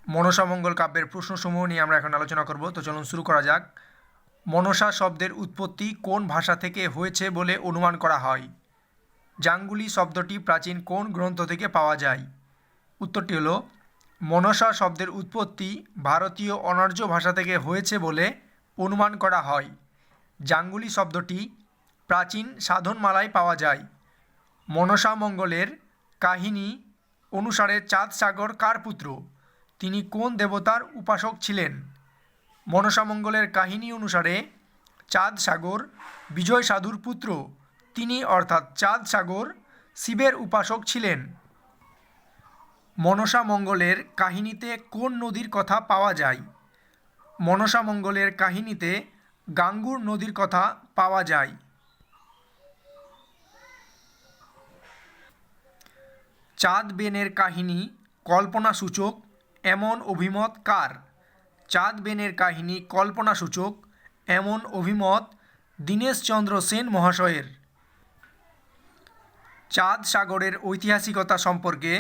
মনসামঙ্গল কাব্যের প্রশ্নসমূহ নিয়ে আমরা এখন আলোচনা করব। তো চলুন শুরু করা যাক। মনসা শব্দের উৎপত্তি কোন ভাষা থেকে হয়েছে বলে অনুমান করা হয়? জাঙ্গুলি শব্দটি প্রাচীন কোন গ্রন্থ থেকে পাওয়া যায়? উত্তরটি হলো মনসা শব্দের উৎপত্তি ভারতীয় অনার্য ভাষা থেকে হয়েছে বলে অনুমান করা হয়। জাঙ্গুলি শব্দটি প্রাচীন সাধনমালায় পাওয়া যায়। মনসামঙ্গলের কাহিনী অনুসারে চাঁদ সাগর কার পুত্র? তিনি কোন দেবতার উপাসক ছিলেন? মনসামঙ্গলের কাহিনী অনুসারে চাঁদ সাগর বিজয় সাধুর পুত্র। তিনি অর্থাৎ চাঁদ সাগর শিবের উপাসক ছিলেন। মনসামঙ্গলের কাহিনীতে কোন নদীর কথা পাওয়া যায়? মনসামঙ্গলের কাহিনীতে গাঙ্গুর নদীর কথা পাওয়া যায়। চাঁদ বেনের কাহিনী কল্পনাসূচক এমন অভিমত কার? চাঁদ বেনের কাহিনী কল্পনাসূচক এমন অভিমত দীনেশচন্দ্র সেন মহাশয়ের। চাঁদ সাগরের ঐতিহাসিকতা সম্পর্কে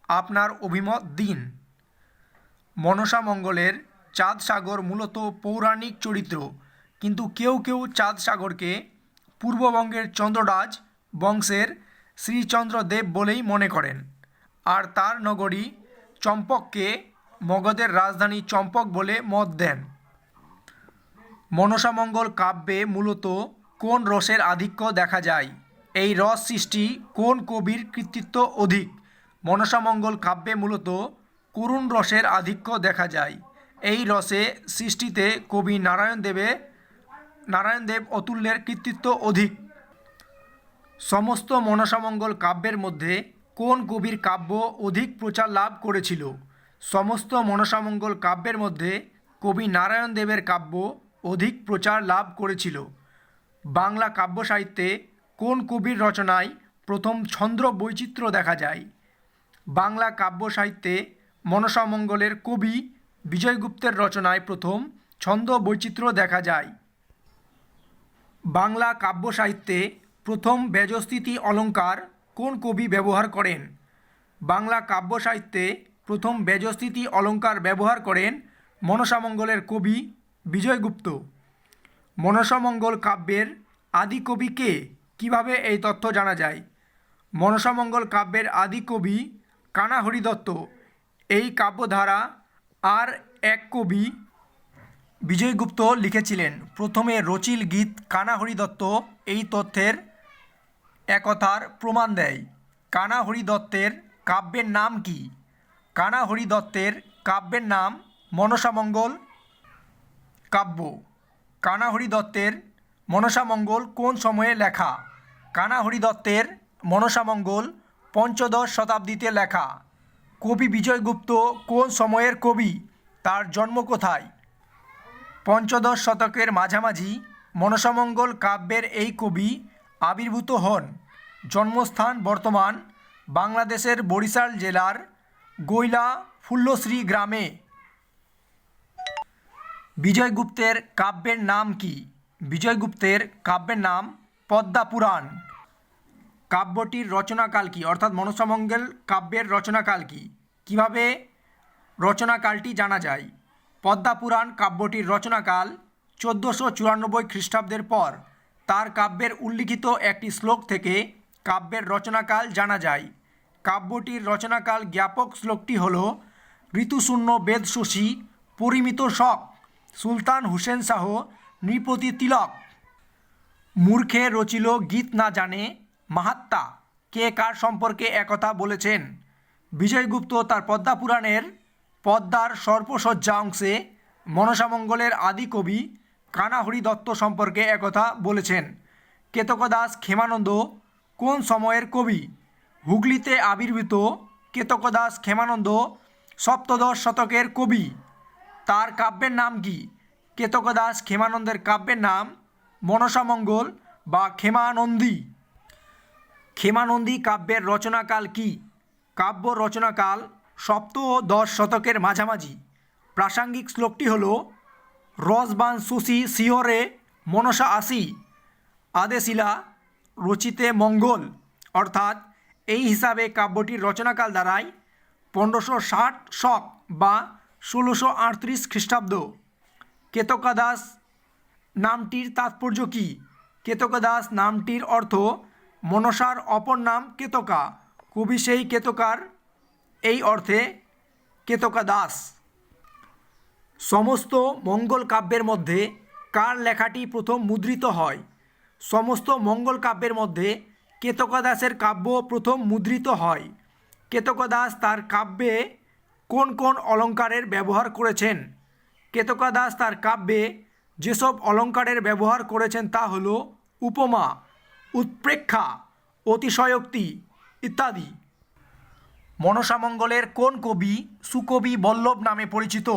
আপনার অভিমত দিন। মনসামঙ্গলের চাঁদ সাগর মূলত পৌরাণিক চরিত্র, কিন্তু কেউ কেউ চাঁদ সাগরকে পূর্ববঙ্গের চন্দ্ররাজ বংশের শ্রীচন্দ্রদেব বলেই মনে করেন, আর তার নগরী চম্পককে মগধের রাজধানী চম্পক বলে মত দেন। মনসামঙ্গল কাব্যে মূলত কোন রসের আধিক্য দেখা যায়? এই রস সৃষ্টি কোন কবির কৃতিত্ব অধিক? মনসামঙ্গল কাব্যে মূলত করুণ রসের আধিক্য দেখা যায়। এই রসে সৃষ্টিতে কবি নারায়ণদেব অতুল্যের কৃতিত্ব অধিক। সমস্ত মনসামঙ্গল কাব্যের মধ্যে কোন কবির কাব্য অধিক প্রচার লাভ করেছিল? সমস্ত মনসামঙ্গল কাব্যের মধ্যে কবি নারায়ণদেবের কাব্য অধিক প্রচার লাভ করেছিল। বাংলা কাব্য সাহিত্যে কোন কবির রচনায় প্রথম ছন্দ বৈচিত্র্য দেখা যায়? বাংলা কাব্য সাহিত্যে মনসামঙ্গলের কবি বিজয়গুপ্তের রচনায় প্রথম ছন্দ বৈচিত্র্য দেখা যায়। বাংলা কাব্য সাহিত্যে প্রথম ব্যজস্থিতি অলঙ্কার কোন কবি ব্যবহার করেন? বাংলা কাব্য সাহিত্যে প্রথম ব্যজস্থিতি অলঙ্কার ব্যবহার করেন মনসামঙ্গলের কবি বিজয়গুপ্ত। মনসামঙ্গল কাব্যের আদি কবি কে? কীভাবে এই তথ্য জানা যায়? মনসামঙ্গল কাব্যের আদি কবি কানা হরিদত্ত। এই কাব্যধারা আর এক কবি বিজয়গুপ্ত লিখেছিলেন। প্রথমে রচিল গীত কানা হরিদত্ত এই তথ্যের একথার প্রমাণ দেয়। কানা হরিদত্তের কাব্যের নাম কি? কানা হরিদত্তের কাব্যের নাম মনসামঙ্গল কাব্য। কানা হরিদত্তের মনসামঙ্গল কোন সময়ে লেখা? কানা হরিদত্তের মনসামঙ্গল পঞ্চদশ শতাব্দীতে লেখা। কবি বিজয়গুপ্ত কোন সময়ের কবি? তার জন্ম কোথায়? পঞ্চদশ শতকের মাঝামাঝি মনসামঙ্গল কাব্যের এই কবি আবির্ভূত হন। জন্মস্থান বর্তমান বাংলাদেশের বরিশাল জেলার গৈলা ফুল্লশ্রী গ্রামে। বিজয়গুপ্তের কাব্যের নাম কি? বিজয়গুপ্তের কাব্যের নাম পদ্মাপুরাণ। কাব্যটির রচনাকাল কি? অর্থাৎ মনসামঙ্গল কাব্যের রচনাকাল কি? কিভাবে রচনাকালটি জানা যায়? পদ্মাপুরাণ কাব্যটির রচনাকাল 1494 খ্রিস্টাব্দের পর। তার কাব্যের উল্লিখিত একটি শ্লোক থেকে কাব্যের রচনাকাল জানা যায়। কাব্যটির রচনাকাল জ্ঞাপক শ্লোকটি হল: ঋতুশূন্য বেদশশী পরিমিত শক, সুলতান হুসেন শাহ নৃপতি তিলক। মূর্খে রচিল গীত না জানে মাহাত্মা। কে কার সম্পর্কে একথা বলেছেন? বিজয়গুপ্ত তার পদ্মাপুরাণের পদ্মার সর্পসজ্জা অংশে মনসামঙ্গলের আদি কবি কানা হরিদত্ত সম্পর্কে একথা বলেছেন। কেতকদাস ক্ষেমানন্দ কোন সময়ের কবি? হুগলিতে আবির্ভূত কেতকদাস ক্ষেমানন্দ সপ্তদশ শতকের কবি। তার কাব্যের নাম কি? কেতকদাস ক্ষেমানন্দের কাব্যের নাম মনসামঙ্গল বা ক্ষেমানন্দী। ক্ষেমানন্দী কাব্যের রচনাকাল কি? কাব্য রচনাকাল সপ্তদশ শতকের মাঝামাঝি। প্রাসঙ্গিক শ্লোকটি হল: রসবান শশী শিহরে মনসা আসি, আদেশিলা রচিতে মঙ্গল। অর্থাৎ এই হিসাবে কাব্যটির রচনাকাল দাঁড়ায় 1560 শক বা 1638 খ্রিস্টাব্দ। কেতকা দাস নামটির তাৎপর্য কী? কেতকা দাস নামটির অর্থ মনসার অপর নাম কেতকা। কবি সেই কেতকার, এই অর্থে কেতকা দাস। সমস্ত মঙ্গল কাব্যের মধ্যে কার লেখাটি প্রথম মুদ্রিত হয়? সমস্ত মঙ্গল কাব্যের মধ্যে কেতকা দাসের কাব্য প্রথম মুদ্রিত হয়। কেতকা দাস তার কাব্যে কোন কোন অলঙ্কারের ব্যবহার করেছেন? কেতকা দাস তার কাব্যে যেসব অলঙ্কারের ব্যবহার করেছেন তা হল উপমা, উৎপ্রেক্ষা, অতিশয়োক্তি ইত্যাদি। মনসামঙ্গলের কোন কবি সুকবি বল্লভ নামে পরিচিত?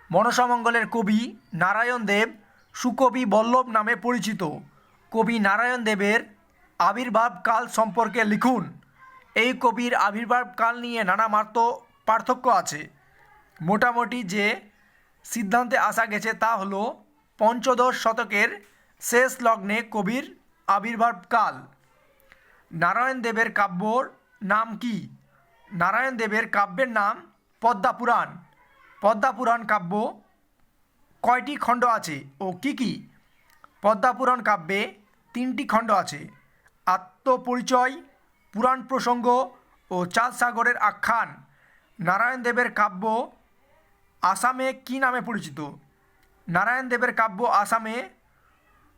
মনসামঙ্গলের কবি নারায়ণ দেব সুকবি বল্লভ নামে পরিচিত। কবি নারায়ণ দেবের আবির্ভাব কাল সম্পর্কে লিখুন। এই কবির আবির্ভাব কাল নিয়ে নানা পার্থক্য আছে। মোটামুটি যে সিদ্ধান্তে আসা গেছে তা হলো পঞ্চদশ শতকের শেষ লগ্নে কবির আবির্ভাব কাল। নারায়ণ দেবের কাব্যর নাম কি? নারায়ণ দেবের কাব্যের নাম পদ্মাপুরাণ। পদ্মাপুরাণ কাব্য কয়টি খণ্ড আছে ও কি কি? পদ্মাপুরাণ কাব্যে 3টি খণ্ড আছে। আত্মপরিচয়, পুরাণ প্রসঙ্গ ও চাঁদ সাগরের আখ্যান। নারায়ণ দেবের কাব্য আসামে কি নামে পরিচিত? নারায়ণ দেবের কাব্য আসামে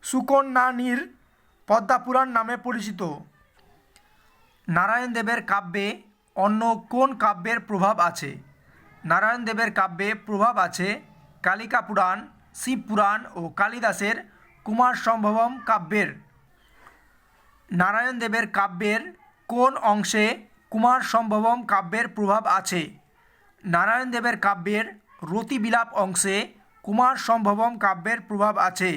সুকন্যানীর পদ্মাপুরাণ নামে পরিচিত। নারায়ণ দেবের কাব্যে অন্য কোন কাব্যের প্রভাব আছে? নারায়ণ দেবের কাব্যে প্রভাব আছে কালিকা পুরাণ, শিব পুরাণ ও কালিদাসের কুমার সম্ভবম কাব্যের। নারায়ণ দেবের কাব্যের কোন অংশে কুমার সম্ভবম কাব্যের প্রভাব আছে? নারায়ণ দেবের কাব্যের রতিবিলাপ অংশে কুমার সম্ভবম কাব্যের প্রভাব আছে।